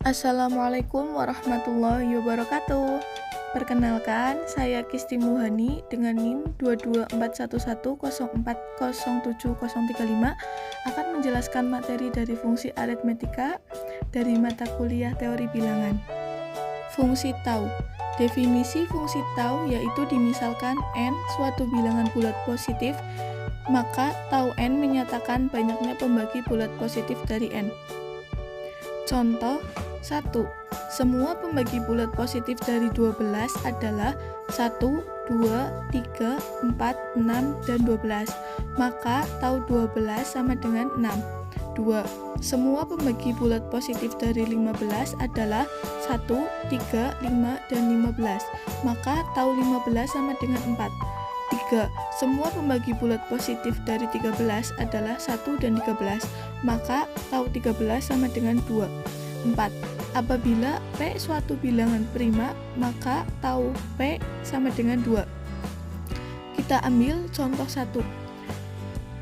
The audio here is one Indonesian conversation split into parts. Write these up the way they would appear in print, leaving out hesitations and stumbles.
Assalamualaikum warahmatullahi wabarakatuh. Perkenalkan, saya Kisti Muhani dengan NIM 22411040735 akan menjelaskan materi dari fungsi aritmetika dari mata kuliah teori bilangan. Fungsi tau. Definisi fungsi tau yaitu dimisalkan n suatu bilangan bulat positif, maka tau n menyatakan banyaknya pembagi bulat positif dari n. Contoh 1. Semua pembagi bulat positif dari 12 adalah 1, 2, 3, 4, 6, dan 12. Maka tau 12 sama dengan 6. 2. Semua pembagi bulat positif dari 15 adalah 1, 3, 5, dan 15. Maka tau 15 sama dengan 4. 3. Semua pembagi bulat positif dari 13 adalah 1 dan 13. Maka tau 13 sama dengan 2. 4. Apabila P suatu bilangan prima, maka tau P sama dengan 2. Kita ambil contoh 1.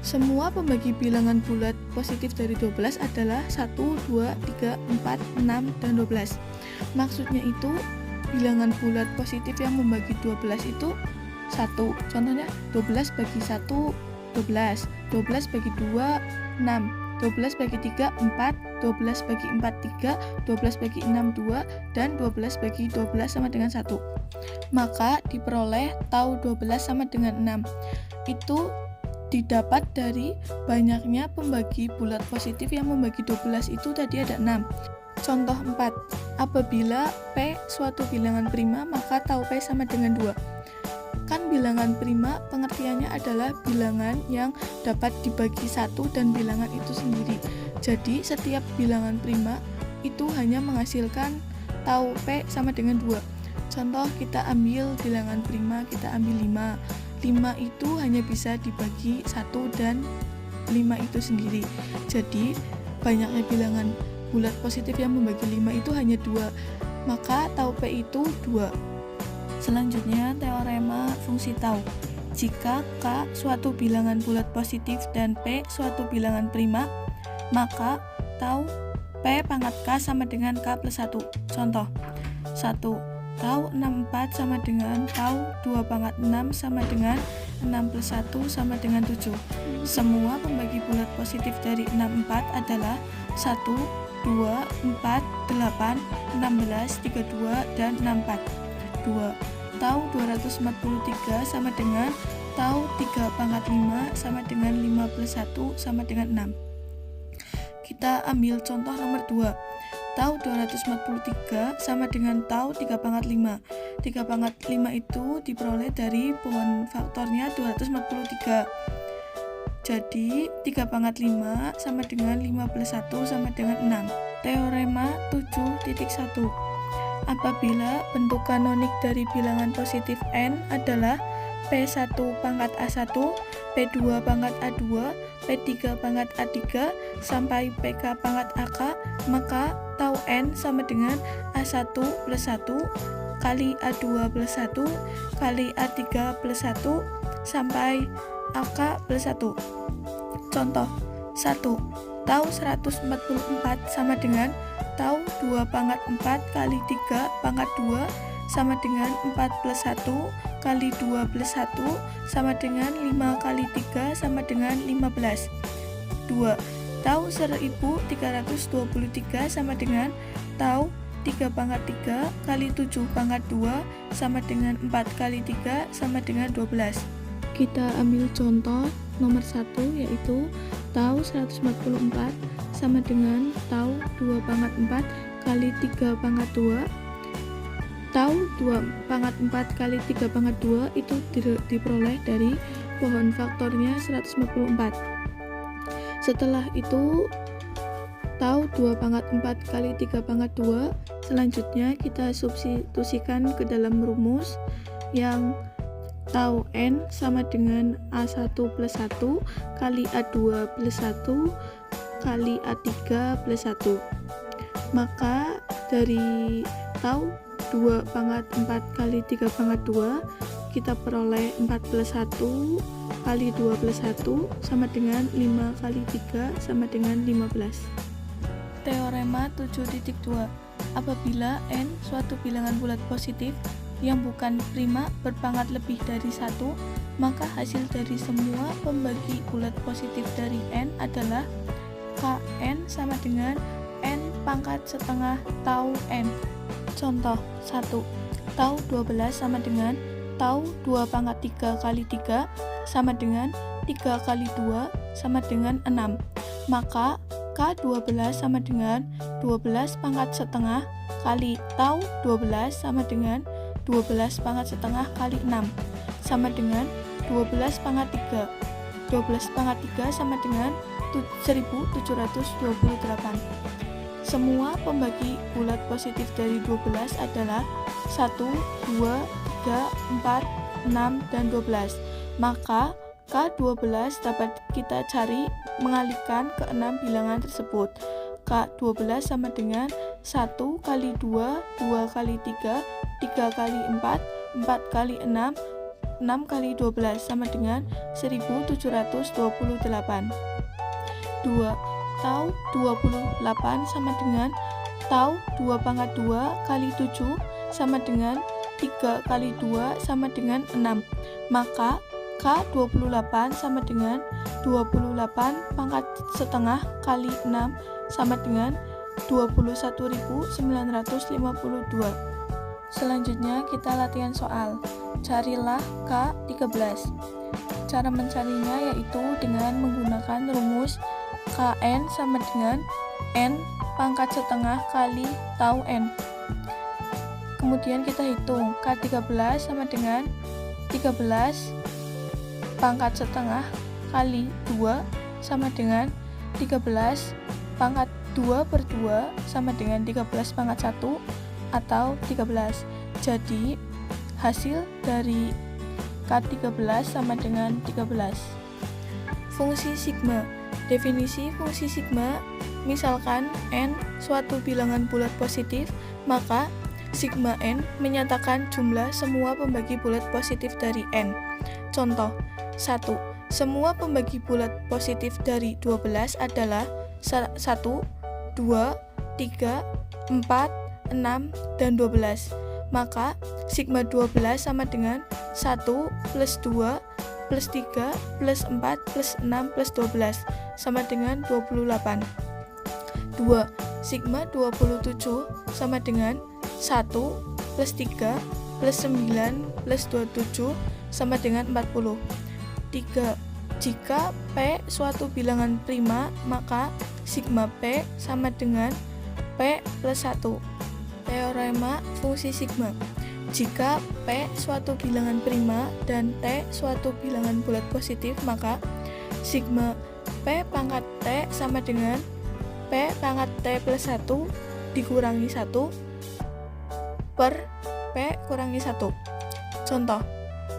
Semua pembagi bilangan bulat positif dari 12 adalah 1, 2, 3, 4, 6, dan 12. Maksudnya itu bilangan bulat positif yang membagi 12 itu 1. Contohnya 12 bagi 1, 12. 12 bagi 2, 6. 12 bagi 3, 4, 12 bagi 4, 3, 12 bagi 6, 2, dan 12 bagi 12 sama dengan 1. Maka diperoleh tau 12 sama dengan 6. Itu didapat dari banyaknya pembagi bulat positif yang membagi 12 itu tadi ada 6. Contoh 4. Apabila P suatu bilangan prima, maka tau P sama dengan 2. Kan bilangan prima pengertiannya adalah bilangan yang dapat dibagi 1 dan bilangan itu sendiri. Jadi setiap bilangan prima itu hanya menghasilkan tau P sama dengan 2. Contoh kita ambil bilangan prima, kita ambil 5. 5 itu hanya bisa dibagi 1 dan 5 itu sendiri. Jadi banyaknya bilangan bulat positif yang membagi 5 itu hanya 2. Maka tau P itu 2. Selanjutnya, teorema fungsi tau. Jika K suatu bilangan bulat positif dan P suatu bilangan prima, maka tau P pangkat K sama dengan K plus 1. Contoh 1. Tau 64 sama dengan tau 2 pangkat 6 sama dengan 6 plus 1 sama dengan 7. Semua pembagi bulat positif dari 64 adalah 1, 2, 4, 8, 16, 32, dan 64. 2. Tau 243 sama dengan tau 3 pangkat 5 sama dengan 5 plus 1 sama dengan 6. Kita ambil contoh nomor 2. Tau 243 sama dengan tau 3 pangkat 5. 3 pangkat 5 itu diperoleh dari pohon faktornya 243. Jadi 3 pangkat 5 sama dengan 5 plus 1 sama dengan 6. Teorema 7.1. Apabila bentuk kanonik dari bilangan positif n adalah P1 pangkat A1, P2 pangkat A2, P3 pangkat A3, sampai PK pangkat AK, maka tau n sama dengan A1 plus 1 kali A2 plus 1 kali A3 plus 1 sampai AK plus 1. Contoh 1. Tau 144 sama dengan tau 2 pangkat 4 kali 3 pangkat 2 sama dengan 4 plus 1 kali 2 plus 1 sama dengan 5 kali 3 sama dengan 15. 2. Tau 1323 sama dengan tau 3 pangkat 3 kali 7 pangkat 2 sama dengan 4 kali 3 sama dengan 12. Kita ambil contoh nomor 1 yaitu tau 144 sama dengan tau 2 pangkat 4 kali 3 pangkat 2. Tau 2 pangkat 4 kali 3 pangkat 2 itu diperoleh dari pohon faktornya 144. Setelah itu tau 2 pangkat 4 kali 3 pangkat 2. Selanjutnya kita substitusikan ke dalam rumus yang tau n sama dengan A1 plus 1 kali A2 plus 1 kali A3 plus 1. Maka dari tau 2 pangkat 4 kali 3 pangkat 2 kita peroleh 4 plus 1 kali 2 plus 1 sama dengan 5 kali 3 sama dengan 15. Teorema 7.2. apabila n suatu bilangan bulat positif yang bukan prima berpangkat lebih dari 1, maka hasil dari semua pembagi bulat positif dari n adalah Kn sama dengan n pangkat setengah tau n. Contoh 1. Tau 12 sama dengan tau 2 pangkat 3 kali 3 sama dengan 3 kali 2 sama dengan 6. Maka K12 sama dengan 12 pangkat setengah kali tau 12 sama dengan 12 pangkat setengah kali 6 sama dengan 12 pangkat 3. 12 pangkat 3 sama dengan 1728. Semua pembagi bulat positif dari 12 adalah 1, 2, 3, 4, 6, dan 12. Maka K12 dapat kita cari mengalihkan ke 6 bilangan tersebut. K12 sama dengan 1 kali 2, 2 kali 3, 3 kali 4, 4 kali 6, 6 kali 12 sama dengan 1728. 2. Tau 28 sama dengan tau 2 pangkat 2 kali 7 sama dengan 3 kali 2 sama dengan 6. Maka K28 sama dengan 28 pangkat setengah kali 6 sama dengan 21.952. Selanjutnya kita latihan soal. Carilah K13. Cara mencarinya yaitu dengan menggunakan rumus Kn sama dengan n pangkat setengah kali tau n. Kemudian kita hitung K13 sama dengan 13 pangkat setengah kali 2 sama dengan 13 pangkat 2 per 2 sama dengan 13 pangkat 1 atau 13. Jadi hasil dari K13 sama dengan 13. Fungsi sigma. Definisi fungsi sigma, misalkan n suatu bilangan bulat positif, maka sigma n menyatakan jumlah semua pembagi bulat positif dari n. Contoh 1. Semua pembagi bulat positif dari 12 adalah 1, 2, 3, 4, 6, dan 12. Maka sigma 12 sama dengan 1 plus 2 plus 3 plus 4 plus 6 plus 12 sama dengan 28. 2. Sigma 27 sama dengan 1 plus 3 plus 9 plus 27 sama dengan 40. 3. Jika P suatu bilangan prima, maka sigma P sama dengan P plus 1. Teorema fungsi sigma. Jika P suatu bilangan prima dan T suatu bilangan bulat positif, maka sigma P pangkat T sama dengan P pangkat T plus 1 dikurangi 1 per P kurangi 1. Contoh,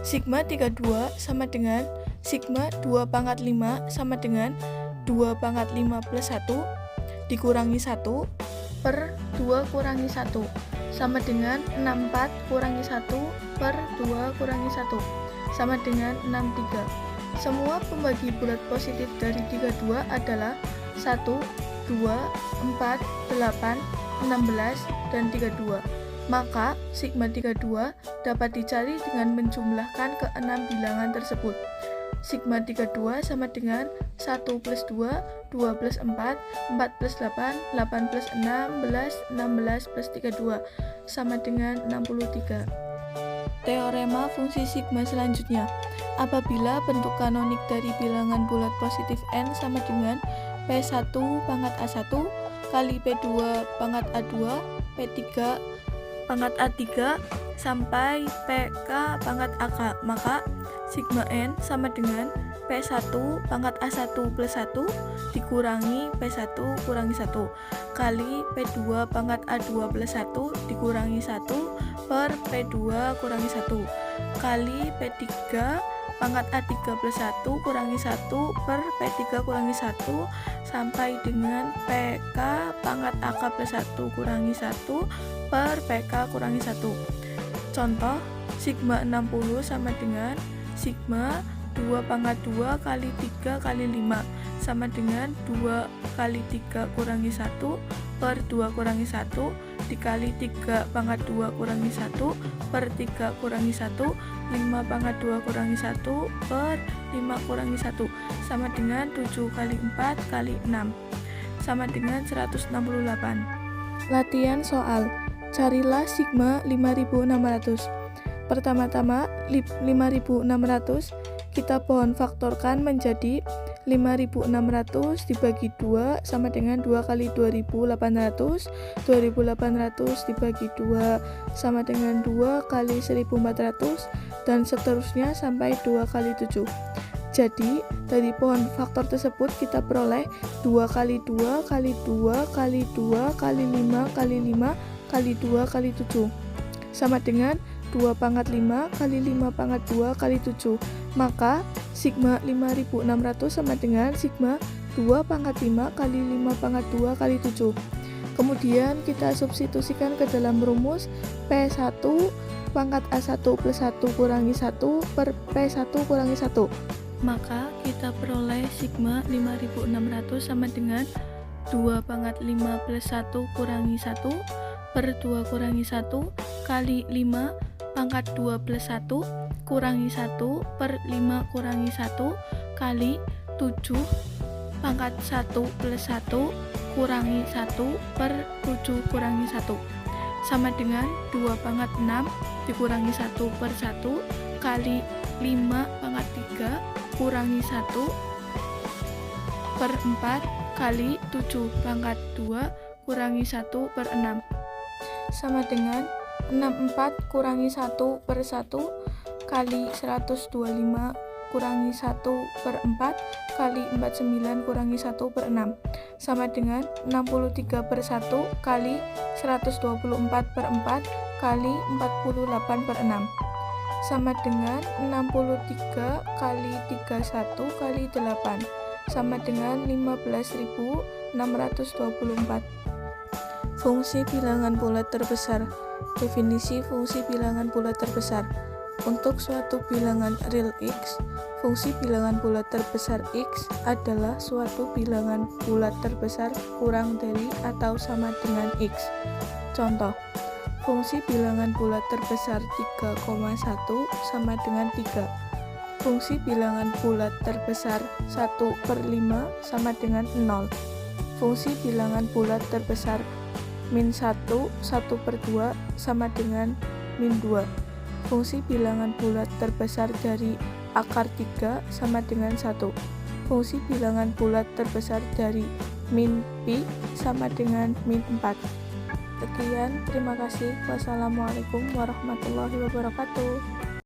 sigma 32 sama dengan sigma 2 pangkat 5 sama dengan 2 pangkat 5 plus 1 dikurangi 1 per 2 kurangi 1 sama dengan 64 kurangi 1 per 2 kurangi 1 sama dengan 63. Semua pembagi bulat positif dari 32 adalah 1, 2, 4, 8, 16, dan 32. Maka sigma 32 dapat dicari dengan menjumlahkan ke 6 bilangan tersebut. Sigma 32 sama dengan 1 plus 2, 2 plus 4, 4 plus 8, 8 plus 16, 16 plus 32 sama dengan 63. Teorema fungsi sigma selanjutnya. Apabila bentuk kanonik dari bilangan bulat positif n sama dengan P1 pangkat A1 kali P2 pangkat A2, P3 pangkat A3 sampai PK pangkat AK, maka sigma n sama dengan P1 pangkat A1 plus 1 dikurangi P1 kurangi 1 kali P2 pangkat A2 plus 1 dikurangi 1 per P2 kurangi 1 kali P3 pangkat A3 plus 1 kurangi 1 per P3 kurangi 1 sampai dengan PK pangkat AK plus 1 kurangi 1 per PK kurangi 1. Contoh, sigma 60 sama dengan sigma 2 pangkat 2 kali 3 kali 5 sama dengan 2 kali 3 kurangi 1 per 2 kurangi 1 dikali 3 pangkat 2 kurangi 1 per 3 kurangi 1, 5 pangkat 2 kurangi 1 per 5 kurangi 1 sama dengan 7 kali 4 kali 6 sama dengan 168. Latihan soal. Carilah sigma 5600. Pertama-tama 5600 kita pohon faktorkan menjadi 5600 dibagi 2 sama dengan 2 kali 2800, 2800 dibagi 2 sama dengan 2 kali 1400, dan seterusnya sampai 2 kali 7. Jadi, dari pohon faktor tersebut kita peroleh 2 kali 2 kali 2 kali 2 kali 5 kali 5 kali 2 kali 7 sama dengan 2 pangkat 5 kali 5 pangkat 2 kali 7. Maka sigma 5600 sama dengan sigma 2 pangkat 5 kali 5 pangkat 2 kali 7. Kemudian kita substitusikan ke dalam rumus P1 pangkat A1 plus 1 kurangi 1 per P1 kurangi 1. Maka kita peroleh sigma 5600 sama dengan 2 pangkat 5 plus 1 kurangi 1 per 2 kurangi 1 kali 5 pangkat 2 plus 1 kurangi 1 per 5 kurangi 1 kali 7 pangkat 1 plus 1 kurangi 1 per 7 kurangi 1 sama dengan 2 pangkat 6 dikurangi 1 per 1 kali 5 pangkat 3 kurangi 1 per 4 kali 7 pangkat 2 kurangi 1 per 6 sama dengan 64 kurangi 1 per 1 kali 125 kurangi 1 per 4 kali 49 kurangi 1 per 6 sama dengan 63 per 1 kali 124 per 4 kali 48 per 6 sama dengan 63 kali 31 kali 8 sama dengan 15.624. Fungsi bilangan bulat terbesar. Definisi fungsi bilangan bulat terbesar. Untuk suatu bilangan real X, fungsi bilangan bulat terbesar X adalah suatu bilangan bulat terbesar kurang dari atau sama dengan X. Contoh, fungsi bilangan bulat terbesar 3,1 sama dengan 3. Fungsi bilangan bulat terbesar 1/5 sama dengan 0. Fungsi bilangan bulat terbesar -1, 1/2 sama dengan -2. Fungsi bilangan bulat terbesar dari akar 3 sama dengan 1. Fungsi bilangan bulat terbesar dari -pi sama dengan -4. Sekian, terima kasih. Wassalamualaikum warahmatullahi wabarakatuh.